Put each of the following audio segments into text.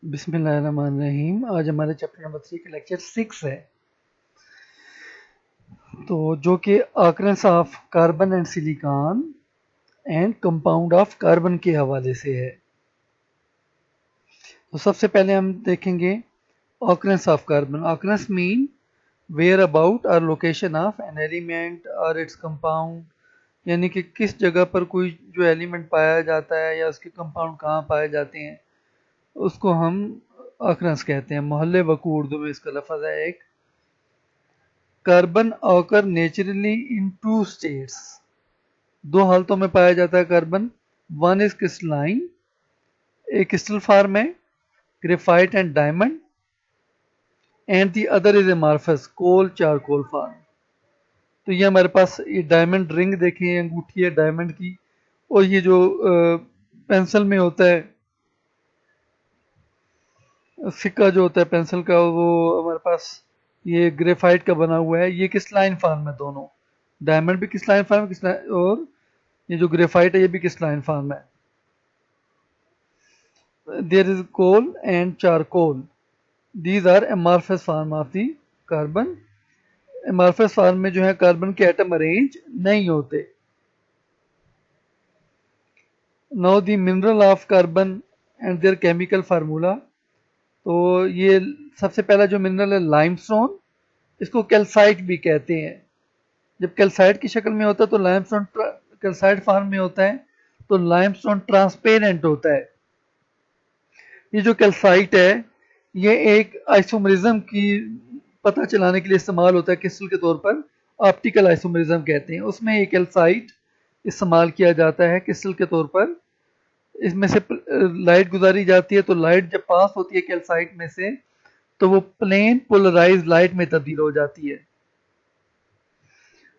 बिस्मिल्लाहिर्रहमानिर्रहीम। आज हमारे चैप्टर नंबर 3 का लेक्चर 6 है, तो जो कि occurrence of carbon and silicon and compound of carbon के हवाले से है। तो सबसे पहले हम देखेंगे occurrence of carbon. Occurrence mean where about और लोकेशन ऑफ एन एलिमेंट और इट्स कंपाउंड, यानी कि किस जगह पर कोई जो एलिमेंट पाया जाता है या उसके कंपाउंड कहाँ पाए जाते हैं, उसको हम ऑकरेंस कहते हैं। मोहल्ले वकू उर्दू में इसका लफ्ज़ है। एक carbon occur naturally in two states, दो हालतों में पाया जाता है कार्बन। वन इज क्रिस्टलाइन, एक क्रिस्टल फॉर्म है, graphite and diamond, and the other is amorphous, coal charcoal form. तो ये हमारे पास ये डायमंड रिंग देखें, अंगूठी है डायमंड की, और ये जो पेंसिल में होता है, सिक्का जो होता है पेंसिल का, वो हमारे पास ये ग्रेफाइट का बना हुआ है। ये क्रिस्टलाइन फॉर्म है दोनों, डायमंड भी क्रिस्टलाइन फॉर्म और ये जो ग्रेफाइट है ये भी क्रिस्टलाइन फॉर्म है। There is coal and charcoal, these are amorphous form of the carbon. Amorphous form में जो है कार्बन के एटम अरेंज नहीं होते। Now the mineral of carbon and their chemical formula. तो ये सबसे पहला जो मिनरल है लाइमस्टोन, इसको कैल्साइट भी कहते हैं। जब कैल्साइट की शक्ल में होता है तो लाइमस्टोन कैल्साइट फॉर्म में होता है, तो लाइमस्टोन ट्रांसपेरेंट होता है। ये जो कैल्साइट है ये एक आइसोमरिज्म की पता चलाने के लिए इस्तेमाल होता है क्रिस्टल के तौर पर, ऑप्टिकल आइसोमरिज्म कहते हैं। उसमें ये कैल्साइट इस्तेमाल किया जाता है क्रिस्टल के तौर पर। इसमें से लाइट गुजारी जाती है, तो लाइट जब पास होती है कैल्साइट में से तो वो प्लेन पोलराइज लाइट में तब्दील हो जाती है।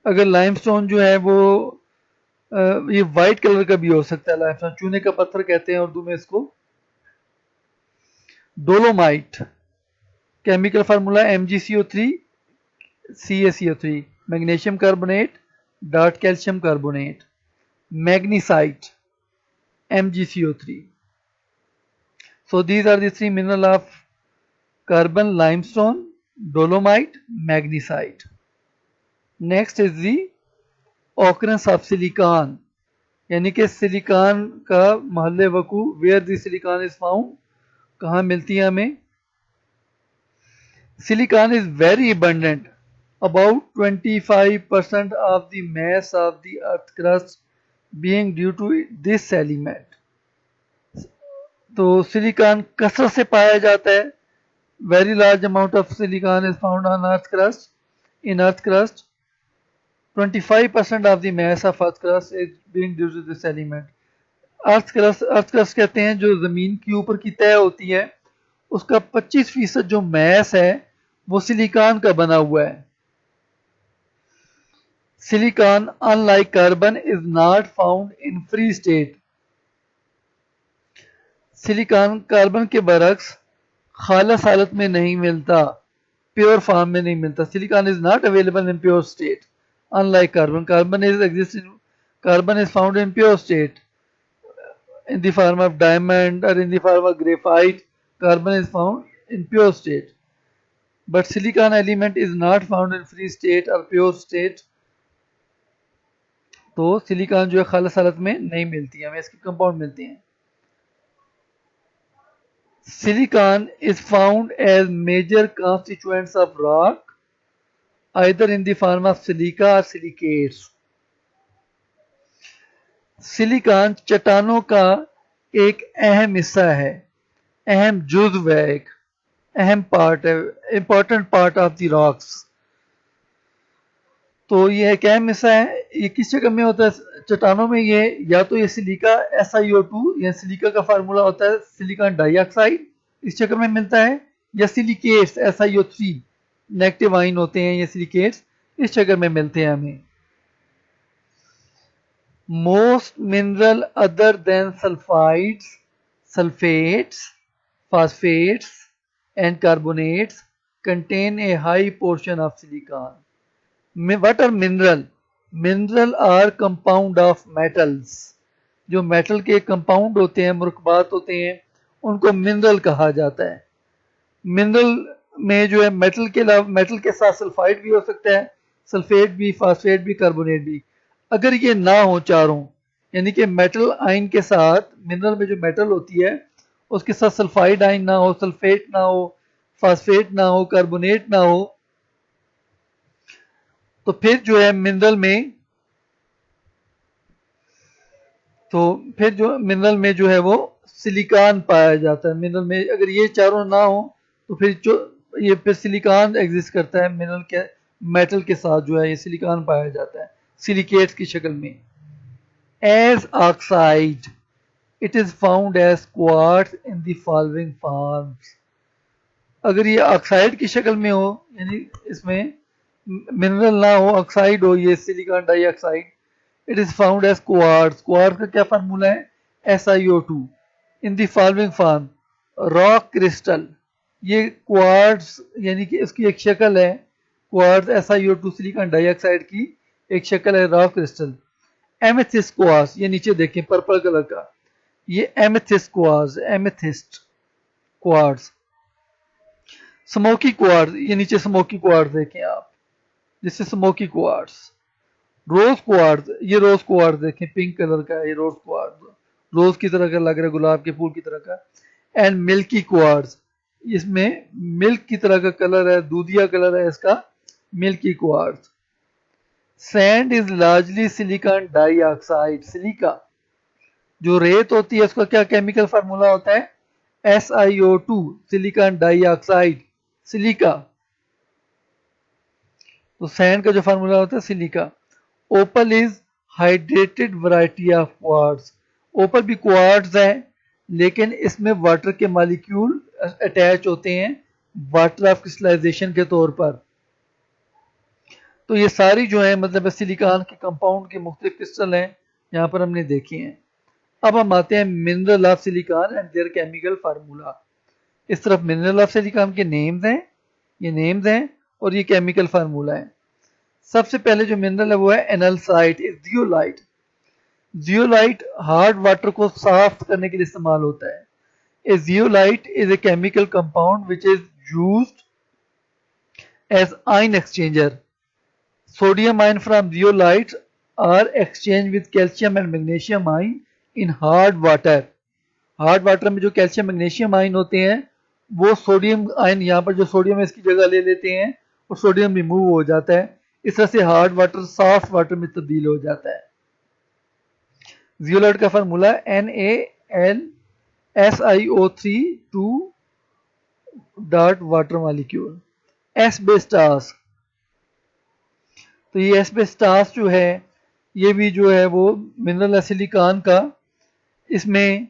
अगर लाइमस्टोन जो है वो ये वाइट कलर का भी हो सकता है, लाइमस्टोन चूने का पत्थर कहते हैं उर्दू में इसको। Dolomite, chemical formula MgCO3 CaCO3, magnesium carbonate dot calcium carbonate. Magnesite MgCO3। So these are the three mineral of carbon: limestone, dolomite, magnesite. Next is the occurrence of silicon, यानी कि सिलिकॉन का महल्ले वकू, where the silicon is found, कहाँ मिलती है हमें। Silicon is very abundant, about 25% of the mass of the earth crust being due to this element। तो सिलिकॉन कसरत से पाया जाता है। Very large amount of silicon is found on earth crust, in earth crust. 25% of the mass of earth crust is being due to this element। Earth crust कहते हैं जो जमीन के ऊपर की तय होती है, उसका 25% जो मैस है वो सिलिकॉन का बना हुआ है। Silicon unlike carbon is not found in free state. Silicon carbon के बरक्स खालस हालत में नहीं मिलता, प्योर फॉर्म में नहीं मिलता। Silicon is not available in pure state unlike carbon। Carbon is found in pure state in the form of diamond or in the form of graphite. Carbon is found in pure state, but silicon element is not found in free state or pure state। तो silicon जो है खालस हालत में नहीं मिलती है, हमें इसके कंपाउंड मिलते हैं। Silicon is found as major constituents of rock either in the form of silica or silicates। Silicon चट्टानों का एक अहम हिस्सा है, अहम जुज़्व है, एक अहम पार्ट है, important part of the rocks. तो ये एक अहम हिस्सा है। ये किस जगह में होता है चट्टानों में? ये या तो ये सिलिका SiO2, या सिलिका का फार्मूला होता है सिलिकॉन डाइऑक्साइड, इस जगह में मिलता है, या सिलिकेट्स SiO3 नेगेटिव आयन होते हैं, ये सिलिकेट्स इस जगह में मिलते हैं हमें। Most mineral other than sulfides, sulfates, phosphates and carbonates contain a high portion of silicon। What are mineral? Mineral are compound of metals। जो मेटल के कंपाउंड होते हैं, मुरकबात होते हैं, उनको मिनरल कहा जाता है। मिनरल में जो है मेटल के साथ सल्फाइड भी हो सकता है, सल्फेट भी, फास्फेट भी, कार्बोनेट भी। अगर ये ना हो चारों, यानी कि मेटल आयन के साथ मिनरल में जो मेटल होती है उसके साथ सल्फाइड आयन ना हो, सल्फेट ना हो, फास्फेट ना हो, कार्बोनेट ना हो, तो फिर जो है मिनरल में मिनरल में जो है वो सिलिकॉन पाया जाता है। मिनरल में अगर ये चारों ना हो तो फिर जो ये फिर सिलिकॉन एग्जिस्ट करता है मिनरल के मेटल के साथ, जो है ये सिलिकॉन पाया जाता है सिलिकेट्स की शक्ल में। As oxide it is found as quartz in the following forms. अगर ये ऑक्साइड की शक्ल में हो, यानी इसमें मिनरल ना हो, ऑक्साइड हो, ये silicon dioxide, it is found as quartz. Quartz का क्या फार्मूला है? SiO2 in the following form rock crystal. ये क्वार्ट्ज यानी कि इसकी एक शक्ल है, क्वार्ट्ज SiO2 सिलिकॉन डाइऑक्साइड की एक शक्ल है रॉक क्रिस्टल। एमेथिस्ट क्वार्ट्ज, ये नीचे देखें पर्पल कलर का, ये amethyst quartz, amethyst quartz. Smoky quartz, ये नीचे स्मोकी क्वार्ट्ज देखें आप, जिससे स्मोकी क्वार्ट्ज। रोज क्वार्ट्ज, ये रोज क्वार्ट्ज देखें, पिंक कलर का है ये रोज क्वार्ट्ज, रोज की तरह का लग रहा है, गुलाब के फूल की तरह का। एंड मिल्की क्वार्ट्ज, इसमें मिल्क की तरह का कलर है, दूधिया कलर है इसका, milky quartz. Sand is largely silicon dioxide. Silica जो रेत होती है उसका क्या केमिकल फार्मूला होता है? SiO2 silicon dioxide, silica. तो सैंड का जो फार्मूला होता है silica. Opal is hydrated variety of quartz. Opal भी क्वार्ट्ज है, लेकिन इसमें वाटर के मॉलिक्यूल अटैच होते हैं वाटर ऑफ क्रिस्टलाइजेशन के तौर पर। तो ये सारी जो है मतलब सिलिकॉन के कंपाउंड के मुख्तलिफ क्रिस्टल हैं, यहाँ पर हमने देखे हैं। अब हम आते हैं mineral of silicon and their chemical formula. इस तरफ मिनरल ऑफ सिलिकॉन के नेम्स हैं, ये नेम्स हैं और ये केमिकल फार्मूला है। सबसे पहले जो मिनरल है वो है analcite, zeolite. Zeolite hard water को साफ करने के लिए इस्तेमाल होता है। A zeolite is a chemical compound which is used as ion exchanger. Sodium ion from zeolites are exchanged with calcium and magnesium ion in hard water. Hard water में जो कैल्शियम मैग्नीशियम आयन होते हैं वो sodium ion, यहाँ पर जो sodium है इसकी जगह ले लेते हैं और सोडियम रिमूव हो जाता है। इस तरह से हार्ड वाटर सॉफ्ट वाटर में तब्दील हो जाता है। जियोलाइट का formula NaLSiO3 2 dot water molecule. Asbestos, तो ये एस्बेस्टास जो है ये भी जो है वो मिनरल है सिलिकॉन का। इसमें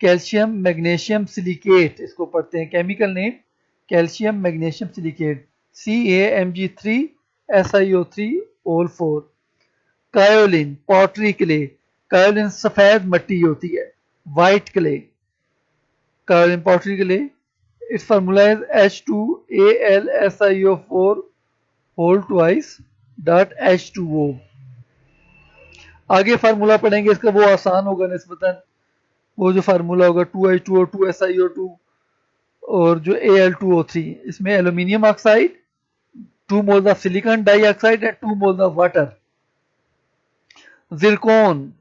कैल्शियम मैग्नीशियम सिलिकेट इसको पढ़ते हैं, chemical name calcium magnesium silicate, CaMg3SiO3O4। Kaolin pottery clay, kaolin सफेद मिट्टी होती है, white clay, kaolin pottery clay. It's formula is H2AlSiO4 whole twice dot H2O। आगे फार्मूला पढ़ेंगे इसका, वो आसान होगा निस्बतन। वो जो फार्मूला होगा 2H2O 2SiO2 और जो Al2O3, इसमें aluminium oxide, 2 moles of silicon dioxide and 2 moles of water. Zircon,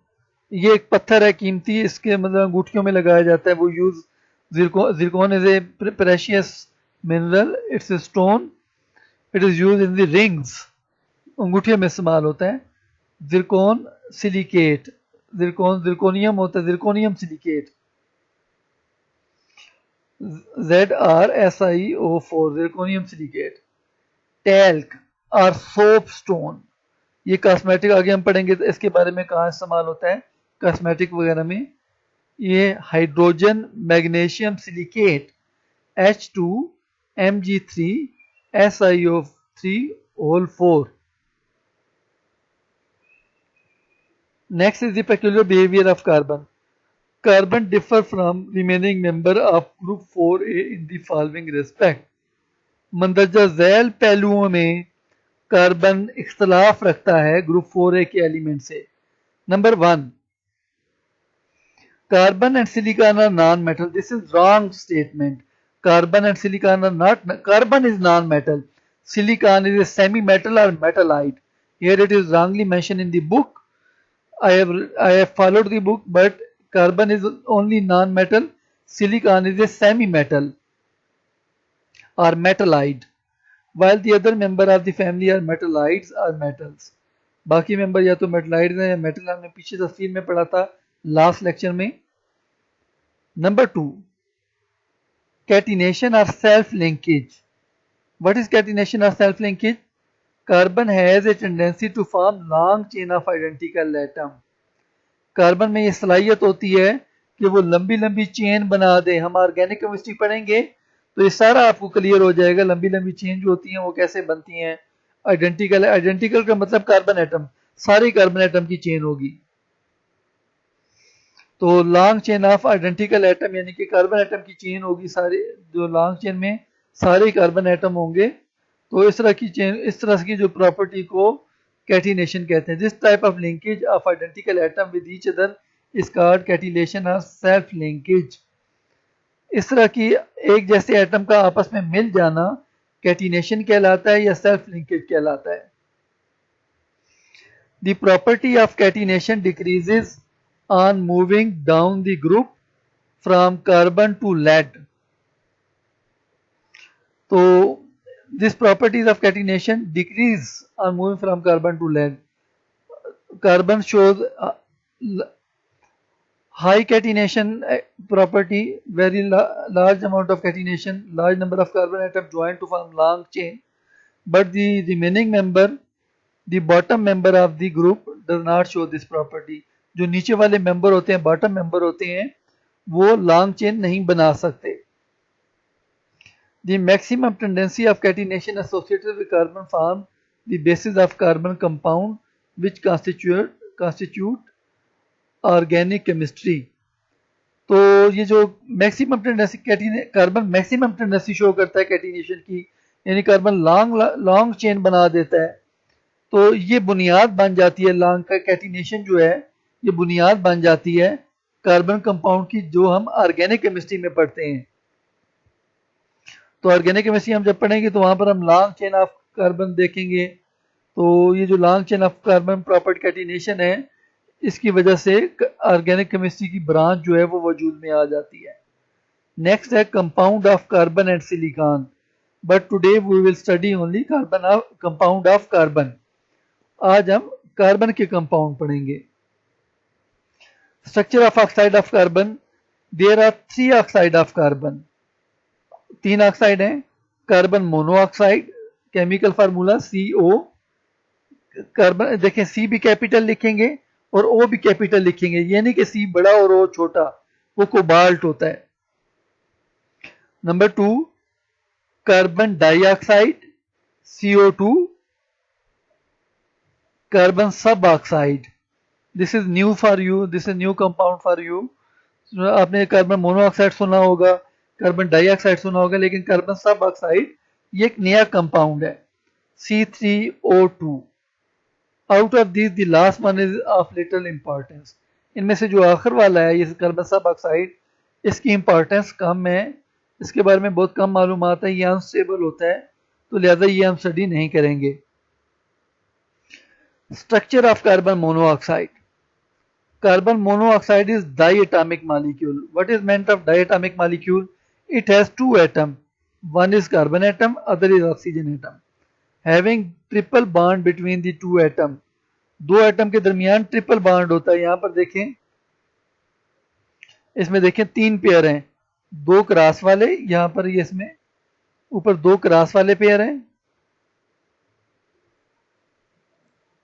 ये एक पत्थर है कीमती, इसके मतलब अंगूठियों में लगाया जाता है, वो use zircon is a precious mineral, it's a stone, it is use in the rings, अंगूठियों में इस्तेमाल होता है। जिरकॉन सिलिकेट, जिरकोनियम होता है, zirconium silicate, ZrSiO4 zirconium silicate. Talc और सोप स्टोन, ये कॉस्मेटिक, आगे हम पढ़ेंगे तो इसके बारे में कहाँ इस्तेमाल होता है कॉस्मेटिक वगैरह में। ये hydrogen magnesium silicate H2Mg3SiO3O4। Next is the peculiar behavior of carbon. Carbon differ from remaining member of group 4A in the following respect. मंदरजा Zail पहलुओं में कार्बन इख्तलाफ रखता है ग्रुप 4A के एलिमेंट से। Number 1, Carbon and silicon are non-metal. This is wrong statement. Carbon and silicon are not. Carbon is non-metal. Silicon is a semi-metal or metallite. Here it is wrongly mentioned in the book. I have followed the book, but carbon is only non-metal. Silicon is a semi-metal or metallite, while the other member of the family are metallites or metals. बाकी member या तो metalloids हैं या metal, हमने पीछे तफसील में पढ़ा था लास्ट लेक्चर में. Number 2, catenation or self linkage. What is catenation or self linkage? Carbon has a tendency to form long chain of identical atom. Carbon में ये सलाहियत होती है कि वो लंबी लंबी चेन बना दे. हम ऑर्गेनिक केमिस्ट्री पढ़ेंगे तो ये सारा आपको क्लियर हो जाएगा. लंबी लंबी चेन जो होती हैं वो कैसे बनती हैं. आइडेंटिकल का मतलब कार्बन एटम, सारी कार्बन एटम की चेन होगी. तो long chain of identical atom यानी कि कार्बन एटम की चेन होगी सारी, जो लॉन्ग चेन में सारे कार्बन एटम होंगे. तो इस तरह की चेन, इस तरह की जो प्रॉपर्टी को कैटिनेशन कहते हैं. This type of linkage of identical atom with each other is called catenation और सेल्फ लिंकेज. इस तरह की एक जैसे एटम का आपस में मिल जाना कैटिनेशन कहलाता है या सेल्फ लिंकेज कहलाता है. The property of catenation decreases on moving down the group from carbon to lead. So these properties of catenation decrease on moving from carbon to lead. Carbon shows high catenation property, very large amount of catenation, large number of carbon atoms joined to form long chain, but the remaining member, the bottom member of the group does not show this property. जो नीचे वाले member होते हैं, bottom member होते हैं, वो long chain नहीं बना सकते. The maximum tendency of catenation associated with carbon form the basis of carbon compound which constitute organic chemistry. तो ये जो maximum tendency carbon maximum tendency show करता है कैटिनेशन की, यानी कार्बन लॉन्ग चेन बना देता है. तो ये बुनियाद बन जाती है, लॉन्ग का कैटिनेशन जो है ये बुनियाद बन जाती है कार्बन कंपाउंड की, जो हम ऑर्गेनिक केमिस्ट्री में पढ़ते हैं. तो ऑर्गेनिक केमिस्ट्री हम जब पढ़ेंगे तो वहां पर हम लॉन्ग चेन ऑफ कार्बन देखेंगे. तो ये जो long chain of carbon property catenation है, इसकी वजह से ऑर्गेनिक केमिस्ट्री की ब्रांच जो है वो वजूद में आ जाती है. नेक्स्ट है compound of carbon and silicon, but today we will study only compound of carbon. आज हम कार्बन के कंपाउंड पढ़ेंगे. Structure of oxide of carbon. There are 3 oxide of carbon. 3 oxide हैं. Carbon monoxide, chemical formula CO. Carbon देखें, C भी capital लिखेंगे और O भी कैपिटल लिखेंगे, ये नहीं कि C बड़ा और O छोटा, वो कोबाल्ट होता है. Number 2 carbon dioxide CO2. Carbon sub oxide, this is new for you, this is new compound for you. आपने कार्बन मोनोऑक्साइड सुना होगा, कार्बन डाइऑक्साइड सुना होगा, लेकिन कार्बन सब ऑक्साइड ये एक नया कंपाउंड है, C3O2. Out of this the last one is of little importance. इनमें से जो आखिर वाला है ये कार्बन सब ऑक्साइड, इसकी इंपॉर्टेंस कम है, इसके बारे में बहुत कम मालूमात है, ये अनस्टेबल होता है, तो लिहाजा ये हम स्टडी नहीं करेंगे. Structure of carbon monoxide. Carbon monoxide is diatomic molecule. What is meant of diatomic molecule? It has 2 atoms. One is carbon atom, other is oxygen atom. Having triple bond between the 2 atoms. 2 atom के दरमियान triple bond होता है. यहां पर देखें, इसमें देखें 3 pair हैं, 2 क्रॉस वाले, यहां पर ये इसमें ऊपर 2 क्रॉस वाले पेयर हैं.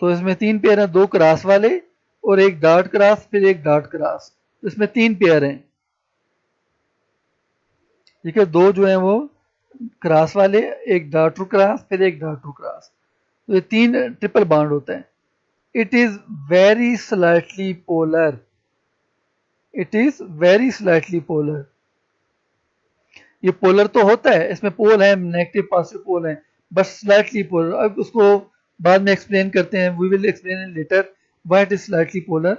तो इसमें 3 पेयर हैं, 2 क्रॉस वाले और एक डॉट क्रॉस, फिर एक डॉट क्रॉस. तो इसमें 3 पेयर हैं. ठीक है, 2 जो हैं वो क्रॉस वाले, एक डॉट टू क्रॉस, फिर एक डॉट टू क्रॉस. तो ये 3 ट्रिपल बॉन्ड होता है. It is very slightly polar. It is very slightly polar. ये पोलर तो होता है, इसमें पोल है, नेगेटिव पॉजिटिव पोल है, बट स्लाइटली पोलर. अब उसको बाद में एक्सप्लेन करते हैं, we will explain in later why it is slightly polar.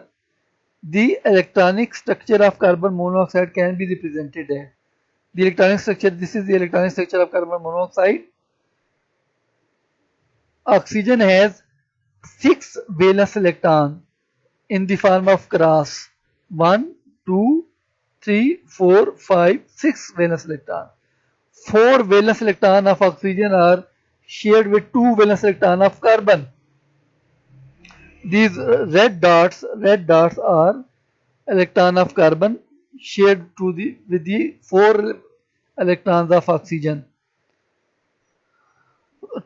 The electronic structure of carbon monoxide can be represented as the electronic structure. This is the electronic structure of carbon monoxide. Oxygen has 6 valence electron in the form of cross. 1, 2, 3, 4, 5, 6 valence electron. 4 valence electron of oxygen are shared with 2 valence electron of carbon. These red dots are electron of carbon shared with the 4 electrons of oxygen.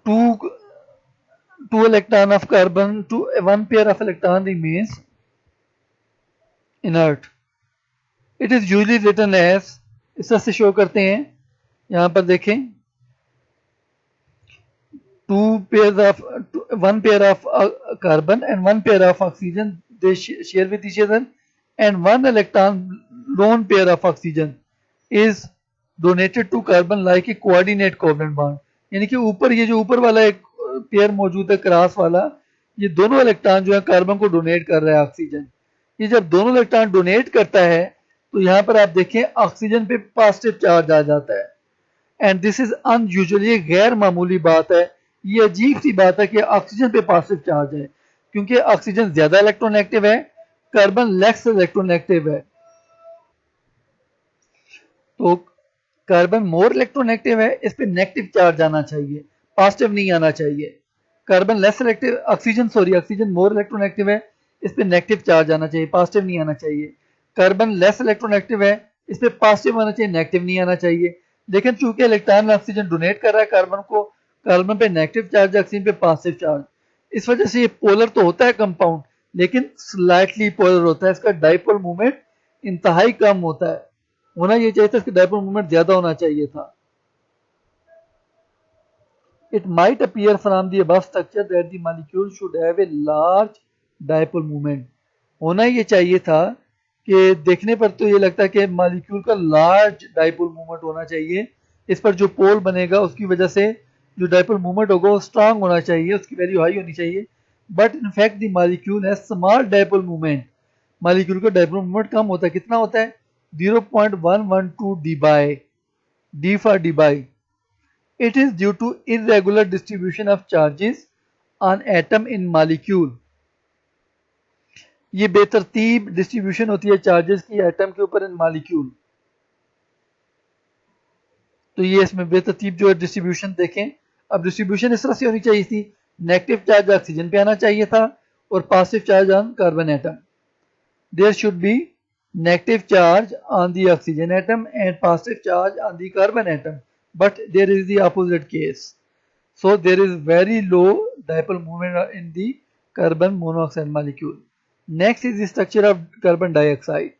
2 electron of carbon, 1 pair of electron remains inert. It is usually written as, इस तरह से show करते हैं, यहाँ पर देखें, 1 pair of carbon and 1 pair of oxygen, they share with each other, and 1 electron lone pair of oxygen is donated to carbon like a coordinate covalent bond. यानी कि ऊपर ये जो ऊपर वाला एक पेयर मौजूद है क्रॉस वाला, ये दोनों इलेक्ट्रॉन जो है कार्बन को डोनेट कर रहा है ऑक्सीजन. ये जब दोनों इलेक्ट्रॉन डोनेट करता है तो यहाँ पर आप देखें ऑक्सीजन पे पॉजिटिव चार्ज आ जाता है. एंड दिस इज अनयूजुअली, गैर मामूली बात है, ये अजीब सी बात है कि ऑक्सीजन पे पॉजिटिव चार्ज है, क्योंकि ऑक्सीजन ज्यादा इलेक्ट्रोनेगेटिव है, कार्बन लेस इलेक्ट्रोनेगेटिव है. तो कार्बन मोर इलेक्ट्रोनेगेटिव है, इस पे नेगेटिव चार्ज आना चाहिए, पॉजिटिव नहीं आना चाहिए. Carbon less elective, oxygen more electronegative है, इस पे नेगेटिव चार्ज आना चाहिए, पॉजिटिव नहीं आना चाहिए. कार्बन लेस इलेक्ट्रोनेगेटिव है, इस पे पॉजिटिव आना चाहिए, नेगेटिव नहीं आना चाहिए. लेकिन चूंकि इलेक्ट्रॉन ऑक्सीजन डोनेट कर रहा है कार्बन को, कार्बन पे नेगेटिव चार्ज, ऑक्सीजन पे पॉजिटिव चार्ज, इस वजह से ये पोलर तो होता है कंपाउंड, लेकिन स्लाइटली पोलर होता है. इसका डाइपोल मूवमेंट इंतहाई कम होता है, होना ये चाहिए था, इसका डाइपोल मूवमेंट ज्यादा होना चाहिए था. It might appear from the above structure that the molecule should have a large dipole moment. होना ये चाहिए था कि देखने पर तो ये लगता है कि मॉलिक्यूल का लार्ज डाइपोल मूवमेंट होना चाहिए. इस पर जो पोल बनेगा उसकी वजह से जो डाइपोल मूवमेंट होगा वो स्ट्रांग होना चाहिए, उसकी वैल्यू हाई होनी चाहिए. But in fact the molecule has small dipole movement. Molecule का डाइपोल मूवमेंट कम होता है. कितना होता है? 0.112 dBi. D for dBi. It is due to irregular distribution of charges on atom in molecule. ये बेतरतीब डिस्ट्रीब्यूशन होती है चार्जेस की एटम के ऊपर इन मॉलिक्यूल. तो ये इसमें बेतरतीब जो है डिस्ट्रीब्यूशन देखें. अब डिस्ट्रीब्यूशन इस तरह से होनी चाहिए थी, नेगेटिव चार्ज ऑक्सीजन पे आना चाहिए था और positive charge on carbon atom. There should be negative charge on the oxygen atom and positive charge on the carbon atom. But there is the opposite case. So there is very low dipole moment in the carbon monoxide molecule. Next is the structure of carbon dioxide.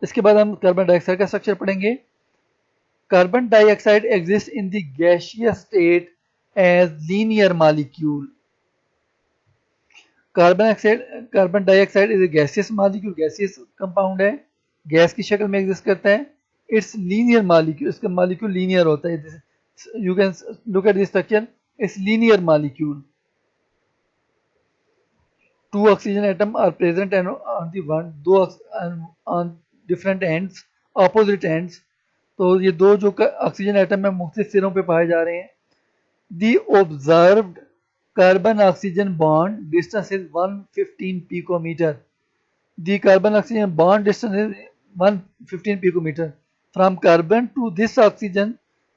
इसके बाद हम carbon dioxide का structure पढ़ेंगे. Carbon dioxide exists in the gaseous state as linear molecule. Carbon dioxide is a gaseous molecule, gaseous compound है, gas की शक्ल में exist करता है. इट्स लीनियर मॉलिक्यूल, इसका मॉलिक्यूल लीनियर होता है. You can look at this structure, it's linear molecule. 2 oxygen atom are present on the one, 2 on different ends, opposite ends. तो ये दो जो ऑक्सीजन एटम है मुख्तलिफ सिरों पे पाए जा रहे हैं. The observed carbon oxygen bond distance is 115 picometer. The carbon oxygen bond distance is 115 picometer. From carbon to this oxygen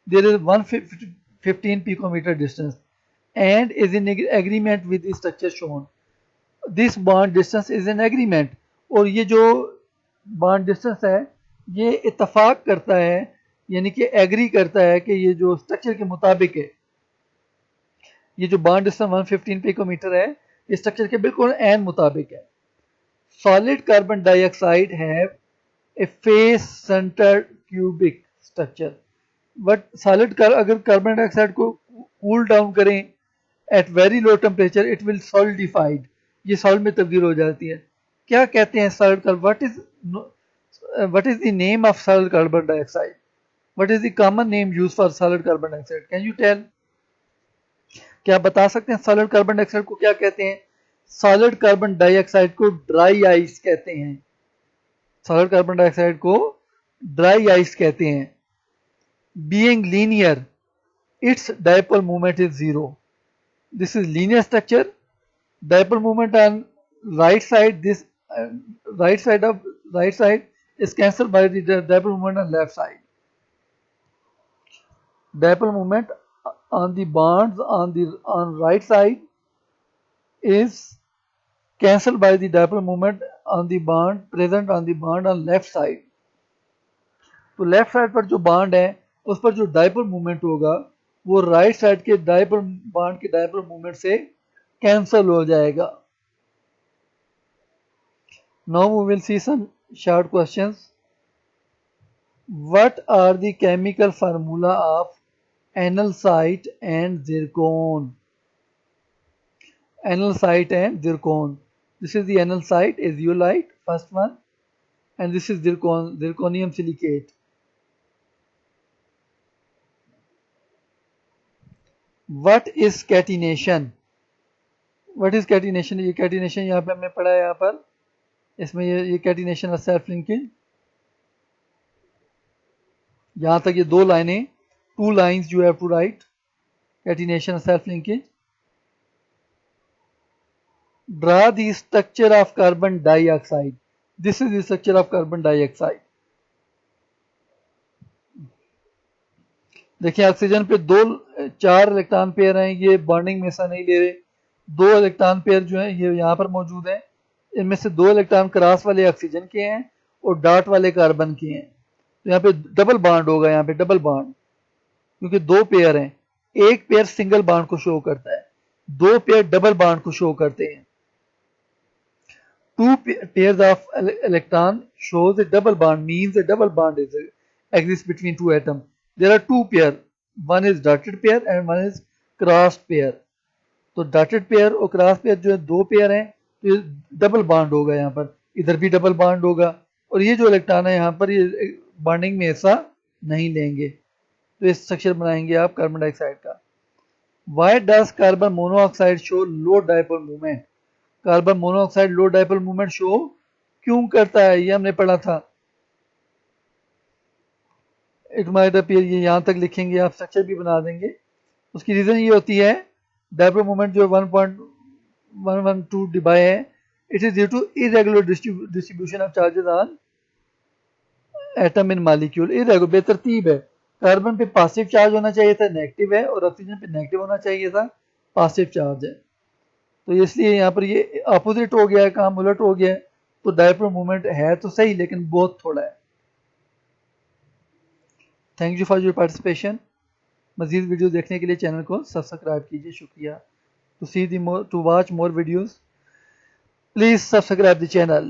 there is 115 picometer distance and is in agreement with the structure shown. This bond distance is an agreement. और ये जो bond distance है ये इत्तफाक करता है, यानी कि agree करता है कि ये जो स्ट्रक्चर के मुताबिक है. ये जो bond distance 115 picometer है ये स्ट्रक्चर के बिल्कुल एन मुताबिक है. Solid carbon dioxide have a face centered cubic structure. But solid अगर कार्बन डाइऑक्साइड को कूल डाउन करें at very low temperature it will solidified, ये सॉलिड में तब्दील हो जाती है. क्या कहते हैं solid carbon? What is the name of solid carbon dioxide? What is the common name use for solid carbon dioxide? Can you tell? क्या आप बता सकते हैं सॉलिड कार्बन डाइऑक्साइड को क्या कहते हैं? सॉलिड कार्बन डाइऑक्साइड को ड्राई आइस कहते हैं, सॉलिड कार्बन डाइऑक्साइड को ड्राई आइस कहते हैं। Being linear, its dipole moment is zero. This is linear structure. Dipole moment on right side, this right side is cancelled by the dipole moment on left side. Dipole moment on the bonds on right side is cancelled by the dipole moment on the bond present on the bond on left side. तो left side पर जो bond है उस पर जो dipole movement होगा वो right side के डाइपोल बॉन्ड के डाइपोल मूवमेंट से कैंसल हो जाएगा। Now we will see some short questions. What are the chemical formula of analcite and zircon? Analcite and zircon, this is the analcite, a zeolite first one, and this is zirconium silicate. What is catenation? What is catenation? ये catenation यहाँ पे हमने पढ़ा है, यहाँ पर इसमें ये catenation और self linkage, यहाँ तक ये दो लाइनें, 2 lines you have to write, catenation और self linkage. Draw the structure of carbon dioxide. This is the structure of carbon dioxide. देखिए ऑक्सीजन पे 4 इलेक्ट्रॉन पेयर हैं, ये बॉन्डिंग में हिस्सा नहीं ले रहे। 2 इलेक्ट्रॉन पेयर जो हैं ये यहाँ पर मौजूद हैं, इनमें से 2 इलेक्ट्रॉन क्रॉस वाले ऑक्सीजन के हैं और डॉट वाले कार्बन के हैं। तो यहाँ पे डबल बॉन्ड होगा, यहाँ पे डबल बॉन्ड, क्योंकि 2 पेयर हैं। एक पेयर सिंगल बॉन्ड को शो करता है, 2 पेयर डबल बॉन्ड को शो करते हैं। 2 pairs of electron shows a double bond, means a double bond exists between 2 atoms. There are 2 pair, one is dotted pair and one is crossed pair. तो dotted pair और cross pair जो है 2 pair हैं, तो ये double bond होगा, यहाँ पर इधर भी डबल बॉन्ड होगा, और ये जो इलेक्ट्रॉन है यहाँ पर ये बॉन्डिंग में हिस्सा नहीं लेंगे। तो इस स्ट्रक्चर बनाएंगे आप कार्बन डाइऑक्साइड का। Why does carbon monoxide show low dipole moment? Carbon monoxide low dipole movement show क्यों करता है, ये हमने पढ़ा था। इट माइट अपीयर, ये यहां तक लिखेंगे, आप स्ट्रक्चर भी बना देंगे। उसकी रीजन ये होती है, डाइपोल मूवमेंट जो 1.112 डिबाई है, it is due to irregular distribution of charges on atom in molecule. Irregular, बेतरतीब है। कार्बन पे पॉजिटिव चार्ज होना चाहिए था, नेगेटिव है, और ऑक्सीजन पे नेगेटिव होना चाहिए था, पॉजिटिव चार्ज है। तो इसलिए यहाँ पर ये अपोजिट हो गया है, काम उलट हो गया है। तो डाइपोल मूवमेंट है तो सही, लेकिन बहुत थोड़ा है। Thank you for your participation. मजीद वीडियो देखने के लिए चैनल को सब्सक्राइब कीजिए। शुक्रिया। To watch more videos please subscribe the channel.